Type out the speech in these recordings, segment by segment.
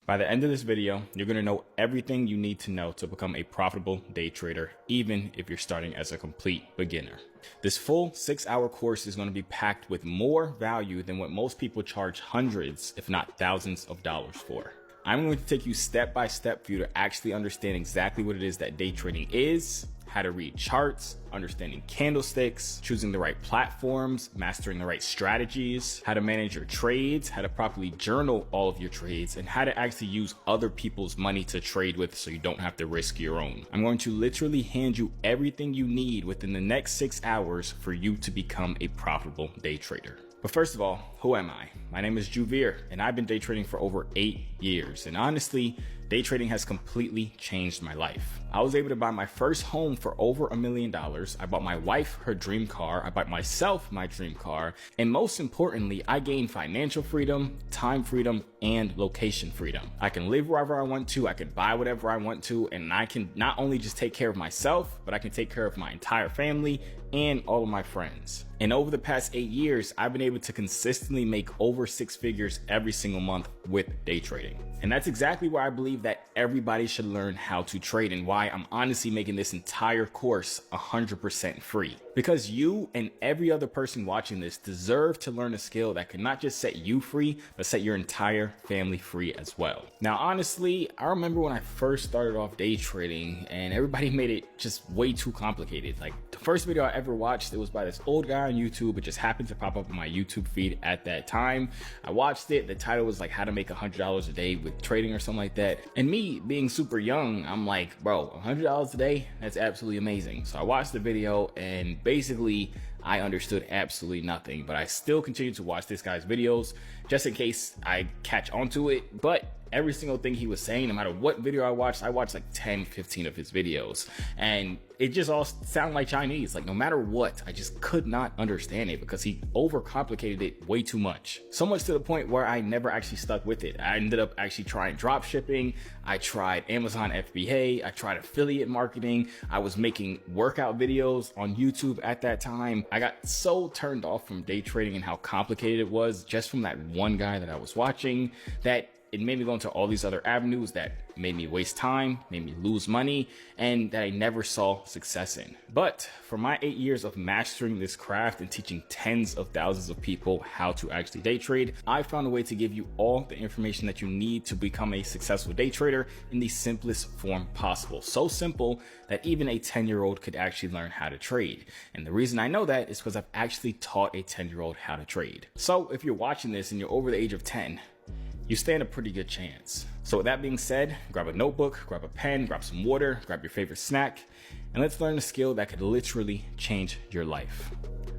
By the end of this video, you're going to know everything you need to know to become a profitable day trader, even if you're starting as a complete beginner. This full 6-hour course is going to be packed with more value than what most people charge hundreds, if not thousands of dollars for. I'm going to take you step by step for you to actually understand exactly what it is that day trading is, how to read charts, understanding candlesticks, choosing the right platforms, mastering the right strategies, how to manage your trades, how to properly journal all of your trades, and how to actually use other people's money to trade with so you don't have to risk your own. I'm going to literally hand you everything you need within the next 6 hours for you to become a profitable day trader. But first of all, who am I? My name is Juvir, and I've been day trading for over 8 years. And honestly, day trading has completely changed my life. I was able to buy my first home for over $1 million. I bought my wife her dream car. I bought myself my dream car. And most importantly, I gained financial freedom, time freedom, and location freedom. I can live wherever I want to. I can buy whatever I want to. And I can not only just take care of myself, but I can take care of my entire family and all of my friends. And over the past 8 years, I've been able to consistently make over 6 figures every single month with day trading. And that's exactly why I believe that everybody should learn how to trade, and why I'm honestly making this entire course 100% free. Because you and every other person watching this deserve to learn a skill that can not just set you free, but set your entire family free as well. Now, honestly, I remember when I first started off day trading and everybody made it just way too complicated. Like the first video I ever watched, it was by this old guy on YouTube. It just happened to pop up on my YouTube feed at that time. I watched it. The title was like how to make $100 a day with trading or something like that. And me being super young, I'm like, bro, $100 a day, that's absolutely amazing. So I watched the video and basically I understood absolutely nothing, but I still continue to watch this guy's videos just in case I catch onto it. But every single thing he was saying, no matter what video I watched like 10, 15 of his videos, and it just all sounded like Chinese. Like no matter what, I just could not understand it because he overcomplicated it way too much. So much to the point where I never actually stuck with it. I ended up actually trying drop shipping. I tried Amazon FBA. I tried affiliate marketing. I was making workout videos on YouTube at that time. I got so turned off from day trading and how complicated it was just from that one guy that I was watching that it made me go into all these other avenues that made me waste time, made me lose money, and that I never saw success in. But for my 8 years of mastering this craft and teaching tens of thousands of people how to actually day trade, I found a way to give you all the information that you need to become a successful day trader in the simplest form possible. So simple that even a 10-year-old could actually learn how to trade. And the reason I know that is because I've actually taught a 10-year-old how to trade. So if you're watching this and you're over the age of 10, you stand a pretty good chance. So with that being said, grab a notebook, grab a pen, grab some water, grab your favorite snack, and let's learn a skill that could literally change your life.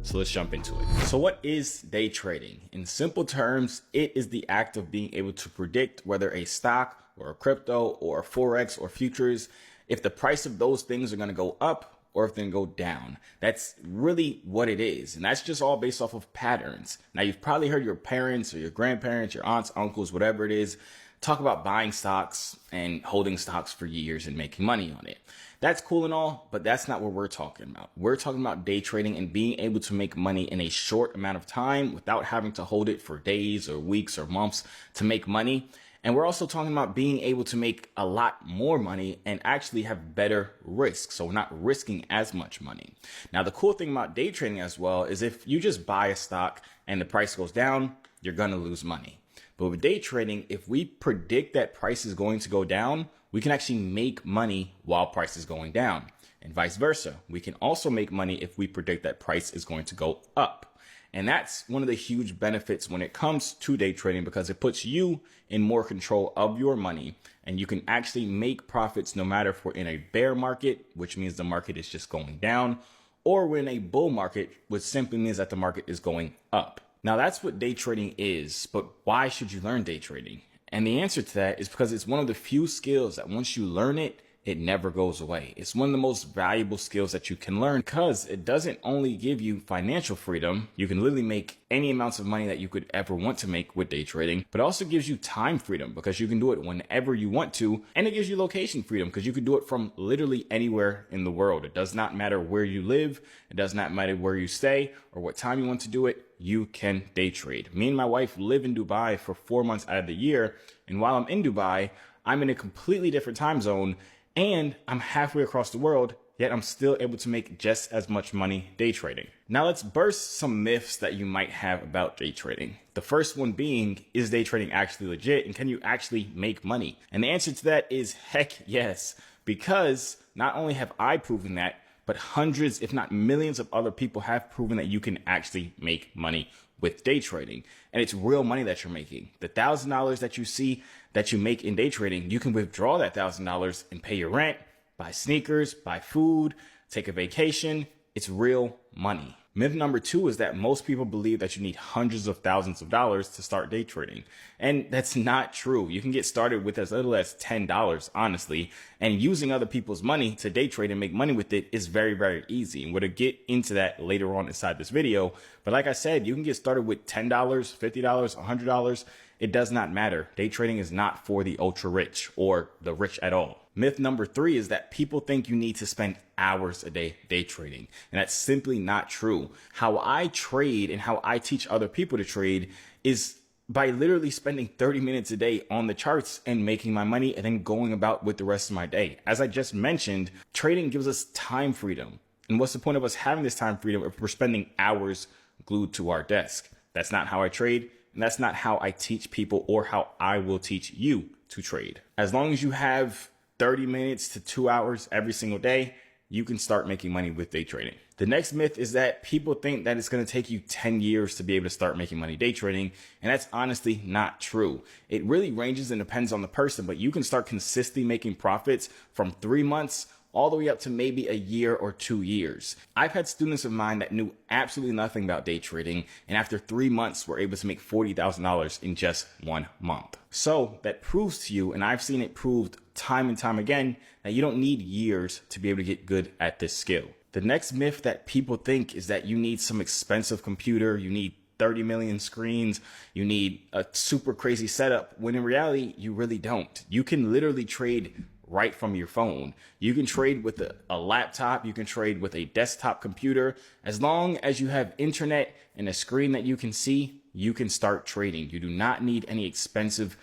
So let's jump into it. So what is day trading? In simple terms, it is the act of being able to predict whether a stock or a crypto or a Forex or futures, if the price of those things are going to go up or if they go down. That's really what it is. And that's just all based off of patterns. Now, you've probably heard your parents or your grandparents, your aunts, uncles, whatever it is, talk about buying stocks and holding stocks for years and making money on it. That's cool and all, but that's not what we're talking about. We're talking about day trading and being able to make money in a short amount of time without having to hold it for days or weeks or months to make money. And we're also talking about being able to make a lot more money and actually have better risk. So we're not risking as much money. Now, the cool thing about day trading as well is if you just buy a stock and the price goes down, you're going to lose money. But with day trading, if we predict that price is going to go down, we can actually make money while price is going down, and vice versa. We can also make money if we predict that price is going to go up. And that's one of the huge benefits when it comes to day trading, because it puts you in more control of your money and you can actually make profits no matter if we're in a bear market, which means the market is just going down, or we're in a bull market, which simply means that the market is going up. Now, that's what day trading is, but why should you learn day trading? And the answer to that is because it's one of the few skills that once you learn it, it never goes away. It's one of the most valuable skills that you can learn because it doesn't only give you financial freedom. You can literally make any amounts of money that you could ever want to make with day trading, but it also gives you time freedom because you can do it whenever you want to. And it gives you location freedom because you can do it from literally anywhere in the world. It does not matter where you live. It does not matter where you stay or what time you want to do it. you can day trade. Me and my wife live in Dubai for 4 months out of the year. And while I'm in Dubai, I'm in a completely different time zone and I'm halfway across the world, yet I'm still able to make just as much money day trading. Now let's burst some myths that you might have about day trading. The first one being, is day trading actually legit and can you actually make money? And the answer to that is heck yes, because not only have I proven that, but hundreds, if not millions of other people have proven that you can actually make money with day trading. And it's real money that you're making. The $1,000 that you see that you make in day trading, you can withdraw that $1,000 and pay your rent, buy sneakers, buy food, take a vacation. It's real money. Myth number 2 is that most people believe that you need hundreds of thousands of dollars to start day trading. And that's not true. You can get started with as little as $10, honestly. And using other people's money to day trade and make money with it is very, very easy. And we're going to get into that later on inside this video. But like I said, you can get started with $10, $50, $100. It does not matter. Day trading is not for the ultra rich or the rich at all. Myth number 3 is that people think you need to spend hours a day day trading. And that's simply not true. How I trade and how I teach other people to trade is by literally spending 30 minutes a day on the charts and making my money and then going about with the rest of my day. As I just mentioned, trading gives us time freedom. And what's the point of us having this time freedom if we're spending hours glued to our desk? That's not how I trade. And that's not how I teach people or how I will teach you to trade. As long as you have 30 minutes to 2 hours every single day, you can start making money with day trading. The next myth is that people think that it's going to take you 10 years to be able to start making money day trading. And that's honestly not true. It really ranges and depends on the person, but you can start consistently making profits from 3 months all the way up to maybe a year or 2 years. I've had students of mine that knew absolutely nothing about day trading, and after 3 months were able to make $40,000 in just 1 month. So that proves to you, and I've seen it proved time and time again, that you don't need years to be able to get good at this skill. The next myth that people think is that you need some expensive computer, you need 30 million screens, you need a super crazy setup, when in reality, you really don't. You can literally trade right from your phone. You can trade with a laptop. You can trade with a desktop computer. As long as you have internet and a screen that you can see, you can start trading. You do not need any expensive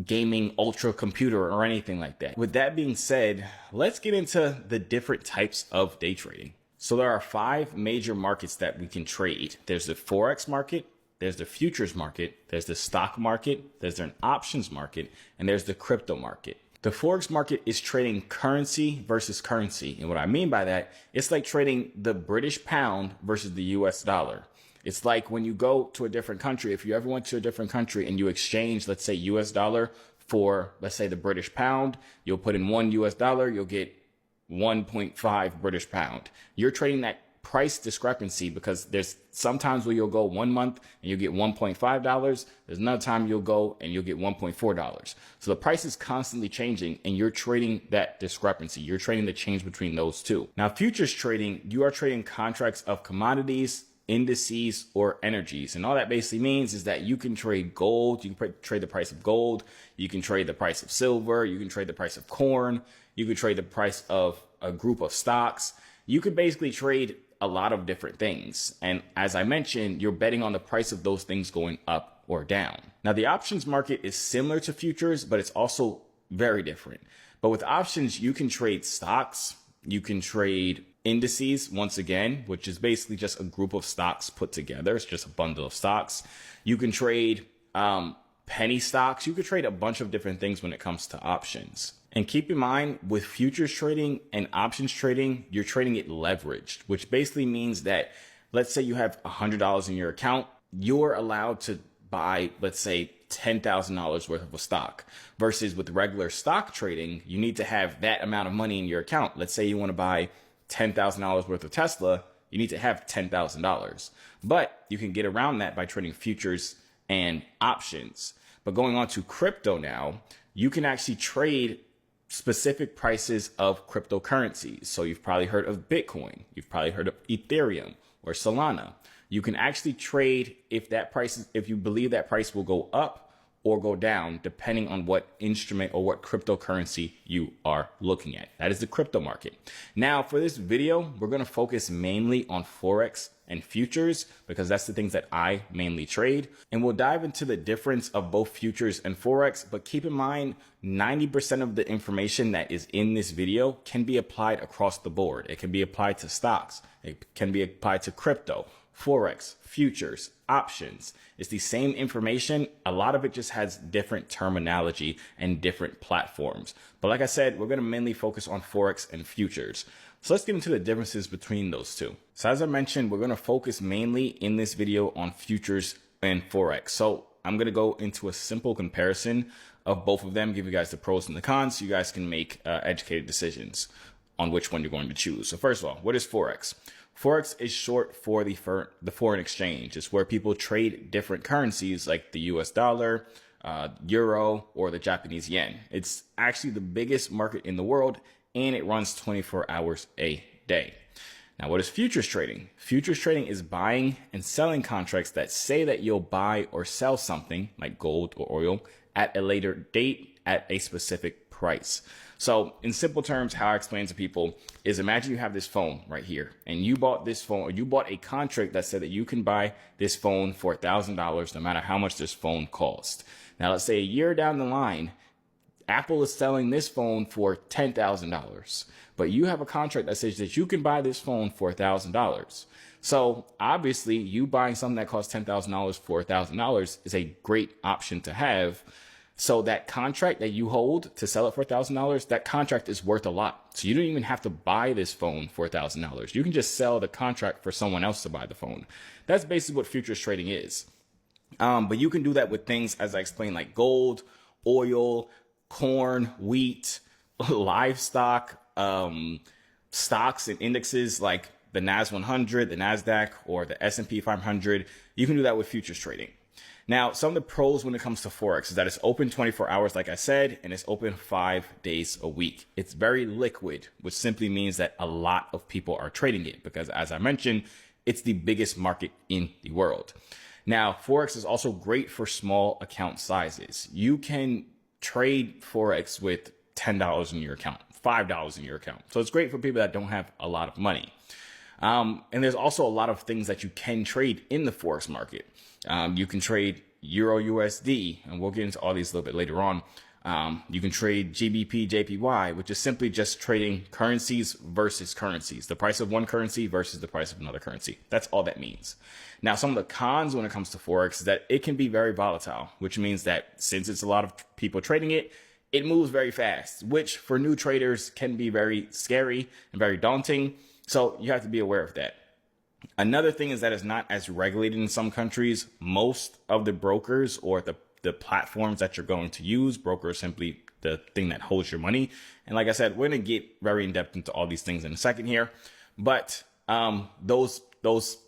gaming ultra computer or anything like that. With that being said, let's get into the different types of day trading. So there are 5 major markets that we can trade. There's the Forex market, there's the futures market, there's the stock market, there's an options market, and there's the crypto market. The Forex market is trading currency versus currency. And what I mean by that, it's like trading the British pound versus the US dollar. It's like when you go to a different country, if you ever went to a different country and you exchange, let's say US dollar for, let's say the British pound, you'll put in $1 US, you'll get 1.5 British pound. You're trading that price discrepancy because there's sometimes where you'll go 1 month and you'll get $1.5. There's another time you'll go and you'll get $1.4. So the price is constantly changing and you're trading that discrepancy. You're trading the change between those two. Now, futures trading, you are trading contracts of commodities, indices, or energies. And all that basically means is that you can trade gold. You can trade the price of gold. You can trade the price of silver. You can trade the price of corn. You can trade the price of a group of stocks. You could basically trade a lot of different things. And as I mentioned, you're betting on the price of those things going up or down. Now, the options market is similar to futures, but it's also very different. But with options, you can trade stocks, you can trade indices, once again, which is basically just a group of stocks put together. It's just a bundle of stocks. You can trade penny stocks. You could trade a bunch of different things when it comes to options. And keep in mind, with futures trading and options trading, you're trading it leveraged, which basically means that, let's say you have $100 in your account, you're allowed to buy, let's say, $10,000 worth of a stock. Versus with regular stock trading, you need to have that amount of money in your account. Let's say you want to buy $10,000 worth of Tesla, you need to have $10,000. But you can get around that by trading futures and options. But going on to crypto now, you can actually trade specific prices of cryptocurrencies. So you've probably heard of Bitcoin. You've probably heard of Ethereum or Solana. You can actually trade if you believe that price will go up or go down depending on what instrument or what cryptocurrency you are looking at. That is the crypto market. Now, for this video, we're going to focus mainly on Forex and futures because that's the things that I mainly trade. And we'll dive into the difference of both futures and Forex. But keep in mind, 90% of the information that is in this video can be applied across the board. It can be applied to stocks. It can be applied to crypto, Forex, futures, options. It's the same information. A lot of it just has different terminology and different platforms. But like I said, we're going to mainly focus on Forex and futures. So let's get into the differences between those two. So as I mentioned, we're going to focus mainly in this video on futures and Forex. So I'm going to go into a simple comparison of both of them, give you guys the pros and the cons so you guys can make educated decisions on which one you're going to choose. So first of all, what is Forex? Forex is short for the foreign exchange. It's where people trade different currencies like the US dollar, euro, or the Japanese yen. It's actually the biggest market in the world, and it runs 24 hours a day. Now, what is futures trading? Futures trading is buying and selling contracts that say that you'll buy or sell something like gold or oil at a later date at a specific price. So in simple terms, how I explain to people is imagine you have this phone right here and you bought this phone, or you bought a contract that said that you can buy this phone for $1,000 no matter how much this phone cost. Now, let's say a year down the line, Apple is selling this phone for $10,000, but you have a contract that says that you can buy this phone for $1,000. So obviously you buying something that costs $10,000 for $1,000 is a great option to have. So that contract that you hold to sell it for $1,000, that contract is worth a lot. So you don't even have to buy this phone for $1,000. You can just sell the contract for someone else to buy the phone. That's basically what futures trading is. But you can do that with things, as I explained, like gold, oil, corn, wheat, livestock, stocks and indexes like the NAS 100, the NASDAQ, or the S&P 500. You can do that with futures trading. Now, some of the pros when it comes to Forex is that it's open 24 hours, like I said, and it's open 5 days a week. It's very liquid, which simply means that a lot of people are trading it because, as I mentioned, it's the biggest market in the world. Now, Forex is also great for small account sizes. You can trade Forex with $10 in your account, $5 in your account. So it's great for people that don't have a lot of money. And there's also a lot of things that you can trade in the Forex market. You can trade Euro USD, and we'll get into all these a little bit later on. You can trade GBP JPY, which is simply just trading currencies versus currencies, the price of one currency versus the price of another currency. That's all that means. Now, some of the cons when it comes to Forex is that it can be very volatile, which means that since it's a lot of people trading it, it moves very fast, which for new traders can be very scary and very daunting. So you have to be aware of that. Another thing is that it's not as regulated in some countries. Most of the brokers or the platforms that you're going to use, broker is simply the thing that holds your money. And like I said, we're going to get very in depth into all these things in a second here. But those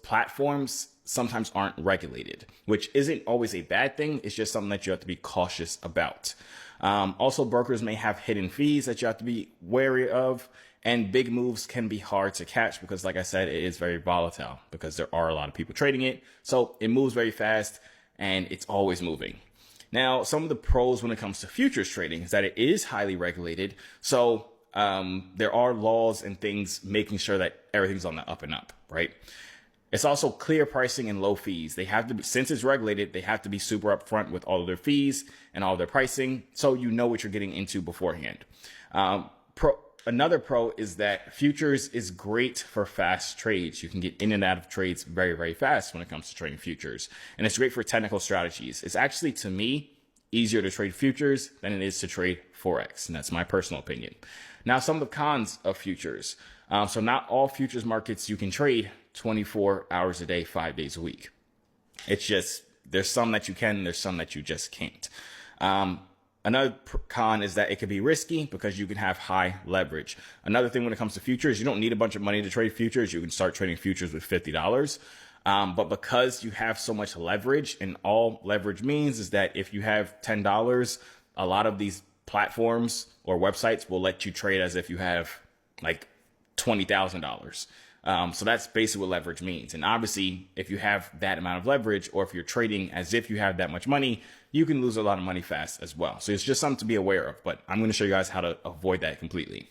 platforms sometimes aren't regulated, which isn't always a bad thing. It's just something that you have to be cautious about. Also, brokers may have hidden fees that you have to be wary of. And big moves can be hard to catch because, like I said, it is very volatile because there are a lot of people trading it. So it moves very fast and it's always moving. Now, some of the pros when it comes to futures trading is that it is highly regulated. So there are laws and things making sure that everything's on the up and up, right? It's also clear pricing and low fees. They have to be, since it's regulated, they have to be super upfront with all of their fees and all of their pricing. So you know what you're getting into beforehand. Another pro is that futures is great for fast trades. You can get in and out of trades very, very fast when it comes to trading futures. And it's great for technical strategies. It's actually, to me, easier to trade futures than it is to trade Forex. And that's my personal opinion. Now, some of the cons of futures. So not all futures markets you can trade 24 hours a day, 5 days a week. It's just, there's some that you can, there's some that you just can't. Another con is that it can be risky because you can have high leverage. Another thing when it comes to futures, you don't need a bunch of money to trade futures. You can start trading futures with $50. But because you have so much leverage, and all leverage means is that if you have $10, a lot of these platforms or websites will let you trade as if you have like $20,000. So that's basically what leverage means. And obviously, if you have that amount of leverage, or if you're trading as if you have that much money, you can lose a lot of money fast as well. So it's just something to be aware of, but I'm going to show you guys how to avoid that completely.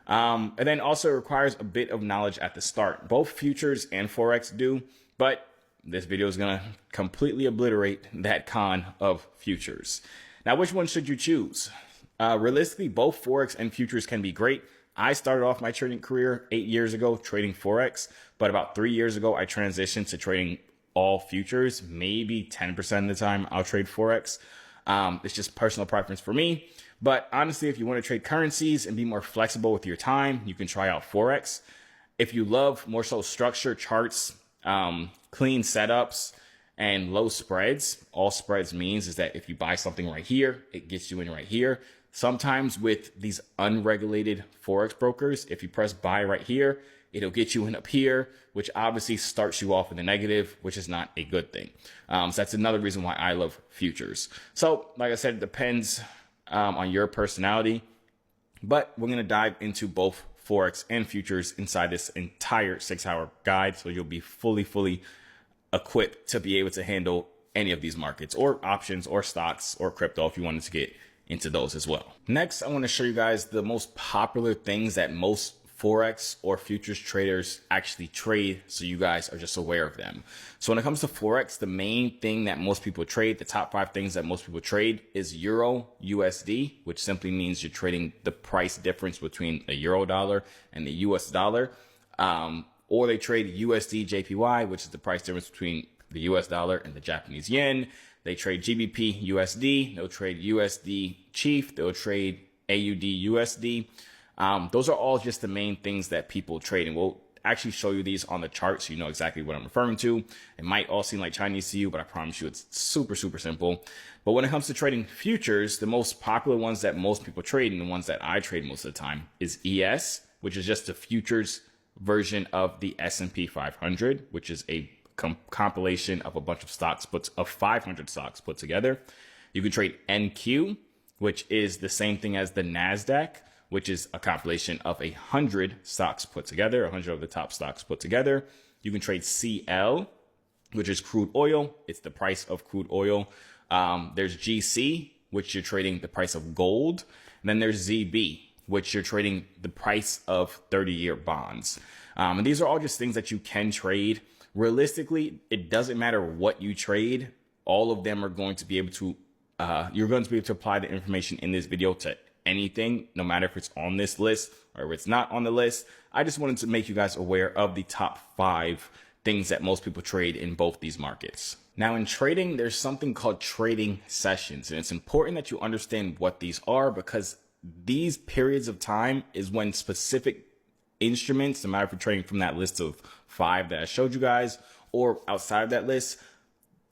And then also it requires a bit of knowledge at the start. Both futures and Forex do, but this video is going to completely obliterate that con of futures. Now, which one should you choose? Realistically, both Forex and futures can be great. I started off my trading career 8 years ago trading Forex, but about 3 years ago, I transitioned to trading all futures. Maybe 10% of the time I'll trade Forex. It's just personal preference for me. But honestly, if you want to trade currencies and be more flexible with your time, you can try out Forex. If you love more so structure, charts, clean setups, and low spreads, all spreads means is that if you buy something right here, it gets you in right here. Sometimes with these unregulated Forex brokers, if you press buy right here, it'll get you in up here, which obviously starts you off in the negative, which is not a good thing. So that's another reason why I love futures. So like I said, it depends on your personality, but we're going to dive into both Forex and futures inside this entire 6-hour guide. So you'll be fully equipped to be able to handle any of these markets or options or stocks or crypto if you wanted to get into those as well. Next, I want to show you guys the most popular things that most Forex or futures traders actually trade, so you guys are just aware of them. So when it comes to Forex, the main thing that most people trade, the top 5 things that most people trade is Euro USD, which simply means you're trading the price difference between a Euro dollar and the US dollar. Or they trade USD JPY, which is the price difference between the US dollar and the Japanese yen. They trade GBP USD. They'll trade USD Chief. They'll trade AUD USD. Those are all just the main things that people trade. And we'll actually show you these on the chart so you know exactly what I'm referring to. It might all seem like Chinese to you, but I promise you it's super simple. But when it comes to trading futures, the most popular ones that most people trade and the ones that I trade most of the time is ES, which is just a futures version of the S&P 500, which is a compilation of a bunch of stocks, of 500 stocks put together. You can trade NQ, which is the same thing as the NASDAQ, which is a compilation of 100 stocks put together, 100 of the top stocks put together. You can trade CL, which is crude oil. It's the price of crude oil. There's GC, which you're trading the price of gold. And then there's ZB, which you're trading the price of 30-year bonds. And these are all just things that you can trade. Realistically, it doesn't matter what you trade. All of them are going to be able to, you're going to be able to apply the information in this video to anything, no matter if it's on this list or if it's not on the list. I just wanted to make you guys aware of the top 5 things that most people trade in both these markets. Now in trading, there's something called trading sessions, and it's important that you understand what these are, because these periods of time is when specific instruments, no matter if you're trading from that list of 5 that I showed you guys or outside of that list,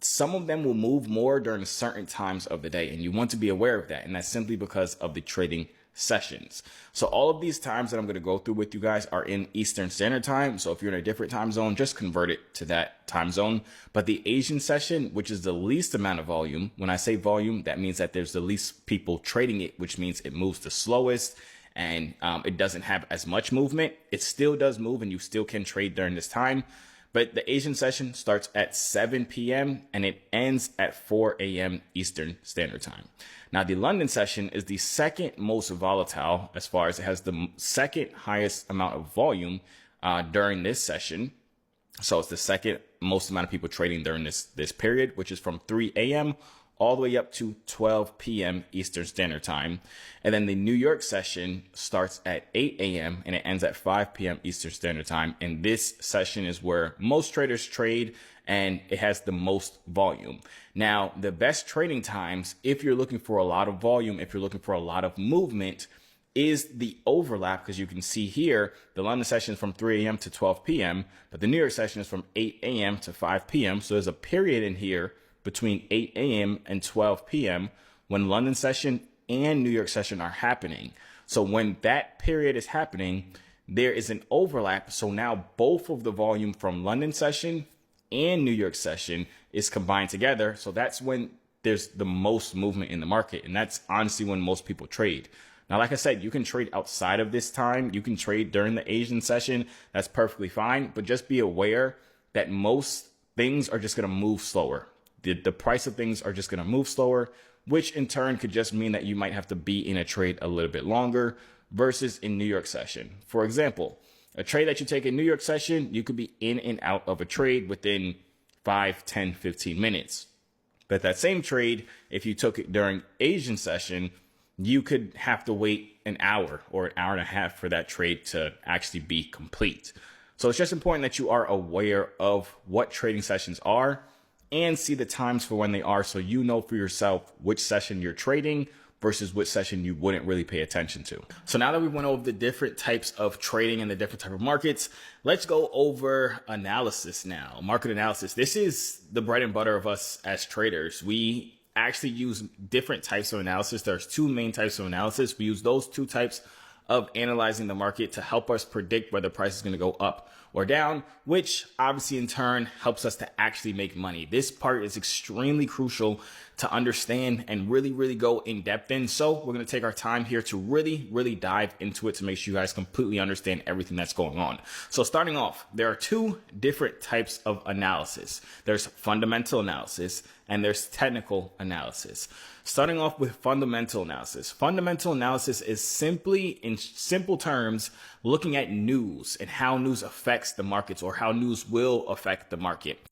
some of them will move more during certain times of the day, and you want to be aware of that. And that's simply because of the trading sessions. So all of these times that I'm going to go through with you guys are in Eastern Standard Time. So if you're in a different time zone, just convert it to that time zone. But the Asian session, which is the least amount of volume, when I say volume, that means that there's the least people trading it, which means it moves the slowest, and it doesn't have as much movement. It still does move, and you still can trade during this time. But the Asian session starts at 7 p.m. and it ends at 4 a.m. Eastern Standard Time. Now, the London session is the second most volatile, as far as it has the second highest amount of volume during this session. So it's the second most amount of people trading during this period, which is from 3 a.m. all the way up to 12 p.m. Eastern Standard Time. And then the New York session starts at 8 a.m. and it ends at 5 p.m. Eastern Standard Time. And this session is where most traders trade, and it has the most volume. Now, the best trading times, if you're looking for a lot of volume, if you're looking for a lot of movement, is the overlap, because you can see here, the London session is from 3 a.m. to 12 p.m., but the New York session is from 8 a.m. to 5 p.m. So there's a period in here between 8 a.m. and 12 p.m. when London session and New York session are happening. So when that period is happening, there is an overlap. So now both of the volume from London session and New York session is combined together. So that's when there's the most movement in the market. And that's honestly when most people trade. Now, like I said, you can trade outside of this time. You can trade during the Asian session. That's perfectly fine. But just be aware that most things are just going to move slower. The price of things are just going to move slower, which in turn could just mean that you might have to be in a trade a little bit longer versus in New York session. For example, a trade that you take in New York session, you could be in and out of a trade within 5, 10, 15 minutes. But that same trade, if you took it during Asian session, you could have to wait an hour or an hour and a half for that trade to actually be complete. So it's just important that you are aware of what trading sessions are and see the times for when they are, so you know for yourself which session you're trading versus which session you wouldn't really pay attention to. So now that we went over the different types of trading and the different type of markets, let's go over analysis now. Market analysis. This is the bread and butter of us as traders. We actually use different types of analysis. There's two main types of analysis. We use those two types of analyzing the market to help us predict whether price is going to go up or down, which obviously in turn helps us to actually make money. This part is extremely crucial to understand and really go in depth in. So we're going to take our time here to really dive into it to make sure you guys completely understand everything that's going on. So starting off, there are two different types of analysis. There's fundamental analysis and there's technical analysis. Starting off with fundamental analysis. Fundamental analysis is simply, in simple terms, looking at news and how news affects the markets or how news will affect the market.